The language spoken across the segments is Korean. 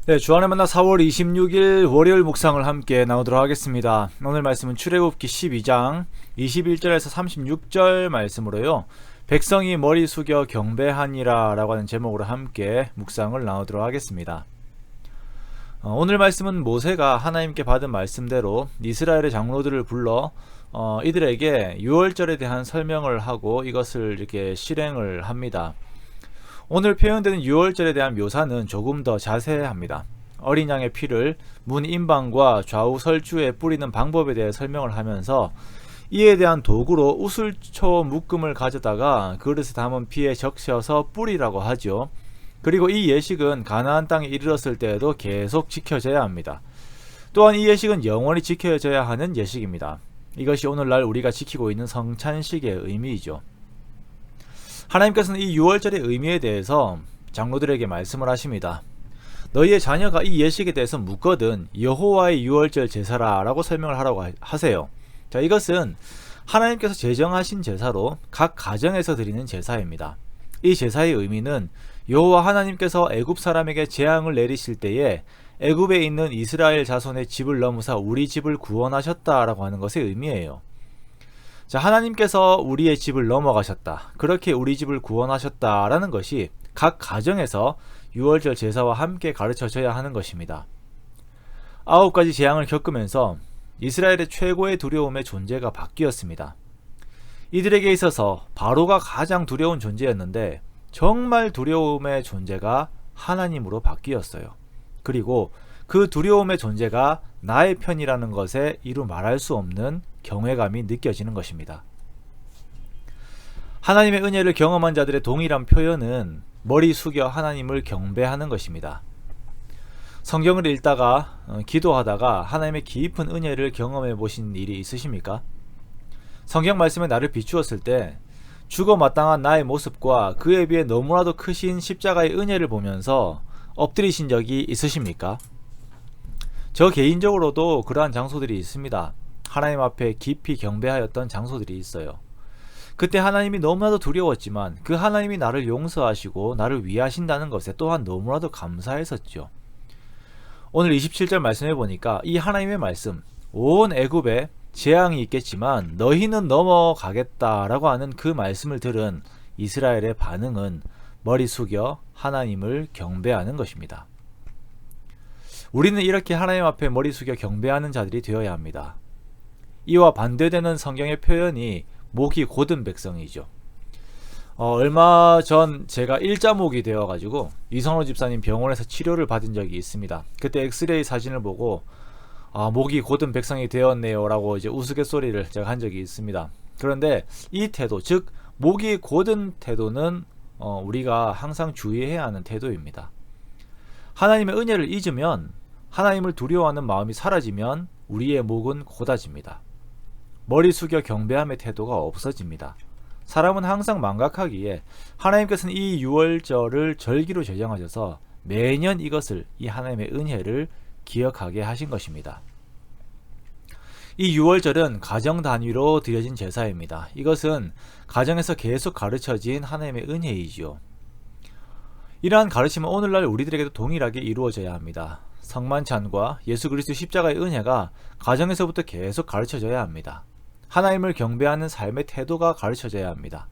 네, 주안의 만나 4월 26일 월요일 묵상을 함께 나누도록 하겠습니다. 오늘 말씀은 출애굽기 12장 21절에서 36절 말씀으로요. 백성이 머리 숙여 경배하니라 라고 하는 제목으로 함께 묵상을 나누도록 하겠습니다. 오늘 말씀은 모세가 하나님께 받은 말씀대로 이스라엘의 장로들을 불러 이들에게 유월절에 대한 설명을 하고 이것을 이렇게 실행을 합니다. 오늘 표현되는 유월절에 대한 묘사는 조금 더 자세합니다. 어린 양의 피를 문 임방과 좌우 설주에 뿌리는 방법에 대해 설명을 하면서 이에 대한 도구로 우슬초 묶음을 가져다가 그릇에 담은 피에 적셔서 뿌리라고 하죠. 그리고 이 예식은 가나안 땅에 이르렀을 때에도 계속 지켜져야 합니다. 또한 이 예식은 영원히 지켜져야 하는 예식입니다. 이것이 오늘날 우리가 지키고 있는 성찬식의 의미이죠. 하나님께서는 이 유월절의 의미에 대해서 장로들에게 말씀을 하십니다. 너희의 자녀가 이 예식에 대해서 묻거든 여호와의 유월절 제사라 라고 설명을 하라고 하세요. 자, 이것은 하나님께서 제정하신 제사로 각 가정에서 드리는 제사입니다. 이 제사의 의미는 여호와 하나님께서 애굽 사람에게 재앙을 내리실 때에 애굽에 있는 이스라엘 자손의 집을 넘으사 우리 집을 구원하셨다라고 하는 것의 의미예요. 자, 하나님께서 우리의 집을 넘어가셨다. 그렇게 우리 집을 구원하셨다라는 것이 각 가정에서 유월절 제사와 함께 가르쳐져야 하는 것입니다. 9가지 재앙을 겪으면서 이스라엘의 최고의 두려움의 존재가 바뀌었습니다. 이들에게 있어서 바로가 가장 두려운 존재였는데 정말 두려움의 존재가 하나님으로 바뀌었어요. 그리고 그 두려움의 존재가 나의 편이라는 것에 이루 말할 수 없는 경외감이 느껴지는 것입니다. 하나님의 은혜를 경험한 자들의 동일한 표현은 머리 숙여 하나님을 경배하는 것입니다. 성경을 읽다가 기도하다가 하나님의 깊은 은혜를 경험해 보신 일이 있으십니까? 성경 말씀에 나를 비추었을 때 죽어 마땅한 나의 모습과 그에 비해 너무나도 크신 십자가의 은혜를 보면서 엎드리신 적이 있으십니까? 저 개인적으로도 그러한 장소들이 있습니다. 하나님 앞에 깊이 경배하였던 장소들이 있어요. 그때 하나님이 너무나도 두려웠지만 그 하나님이 나를 용서하시고 나를 위하신다는 것에 또한 너무나도 감사했었죠. 오늘 27절 말씀해 보니까 이 하나님의 말씀, 온 애굽에 재앙이 있겠지만 너희는 넘어가겠다라고 하는 그 말씀을 들은 이스라엘의 반응은 머리 숙여 하나님을 경배하는 것입니다. 우리는 이렇게 하나님 앞에 머리 숙여 경배하는 자들이 되어야 합니다. 이와 반대되는 성경의 표현이 목이 곧은 백성이죠. 얼마 전 제가 일자목이 되어가지고 이선호 집사님 병원에서 치료를 받은 적이 있습니다. 그때 엑스레이 사진을 보고 목이 곧은 백성이 되었네요 라고 이제 우스갯소리를 제가 한 적이 있습니다. 그런데 이 태도, 즉 목이 곧은 태도는 우리가 항상 주의해야 하는 태도입니다. 하나님의 은혜를 잊으면, 하나님을 두려워하는 마음이 사라지면 우리의 목은 곧아집니다. 머리 숙여 경배함의 태도가 없어집니다. 사람은 항상 망각하기에 하나님께서는 이 유월절을 절기로 제정하셔서 매년 이것을, 이 하나님의 은혜를 기억하게 하신 것입니다. 이 유월절은 가정 단위로 드려진 제사입니다. 이것은 가정에서 계속 가르쳐진 하나님의 은혜이지요. 이러한 가르침은 오늘날 우리들에게도 동일하게 이루어져야 합니다. 성만찬과 예수 그리스도 십자가의 은혜가 가정에서부터 계속 가르쳐져야 합니다. 하나님을 경배하는 삶의 태도가 가르쳐져야 합니다.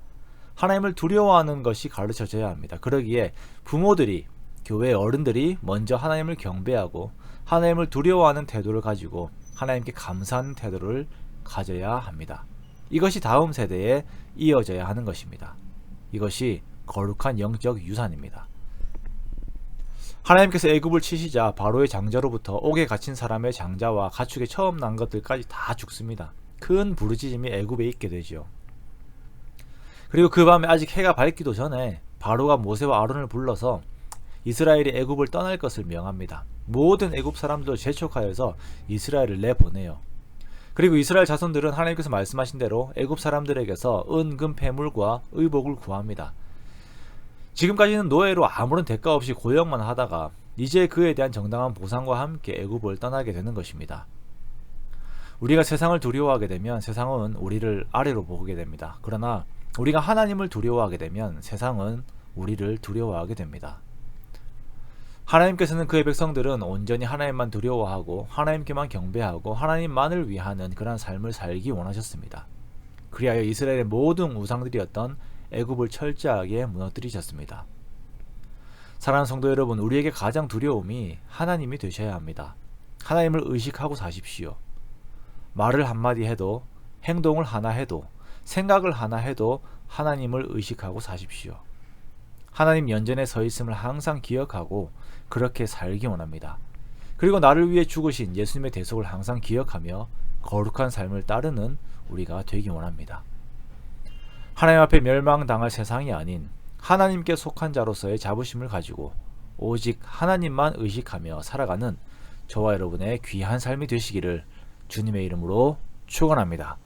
하나님을 두려워하는 것이 가르쳐져야 합니다. 그러기에 부모들이, 교회 어른들이 먼저 하나님을 경배하고 하나님을 두려워하는 태도를 가지고 하나님께 감사하는 태도를 가져야 합니다. 이것이 다음 세대에 이어져야 하는 것입니다. 이것이 거룩한 영적 유산입니다. 하나님께서 애굽을 치시자 바로의 장자로부터 옥에 갇힌 사람의 장자와 가축에 처음 난 것들까지 다 죽습니다. 큰 부르짖음이 애굽에 있게 되죠. 그리고 그 밤에 아직 해가 밝기도 전에 바로가 모세와 아론을 불러서 이스라엘이 애굽을 떠날 것을 명합니다. 모든 애굽 사람들도 재촉하여서 이스라엘을 내보내요. 그리고 이스라엘 자손들은 하나님께서 말씀하신 대로 애굽 사람들에게서 은금 패물과 의복을 구합니다. 지금까지는 노예로 아무런 대가 없이 고용만 하다가 이제 그에 대한 정당한 보상과 함께 애굽을 떠나게 되는 것입니다. 우리가 세상을 두려워하게 되면 세상은 우리를 아래로 보게 됩니다. 그러나 우리가 하나님을 두려워하게 되면 세상은 우리를 두려워하게 됩니다. 하나님께서는 그의 백성들은 온전히 하나님만 두려워하고 하나님께만 경배하고 하나님만을 위하는 그러한 삶을 살기 원하셨습니다. 그리하여 이스라엘의 모든 우상들이었던 애굽을 철저하게 무너뜨리셨습니다. 사랑하는 성도 여러분, 우리에게 가장 두려움이 하나님이 되셔야 합니다. 하나님을 의식하고 사십시오. 말을 한마디 해도, 행동을 하나 해도, 생각을 하나 해도 하나님을 의식하고 사십시오. 하나님 연전에 서 있음을 항상 기억하고 그렇게 살기 원합니다. 그리고 나를 위해 죽으신 예수님의 대속을 항상 기억하며 거룩한 삶을 따르는 우리가 되기 원합니다. 하나님 앞에 멸망당할 세상이 아닌 하나님께 속한 자로서의 자부심을 가지고 오직 하나님만 의식하며 살아가는 저와 여러분의 귀한 삶이 되시기를 주님의 이름으로 축원합니다.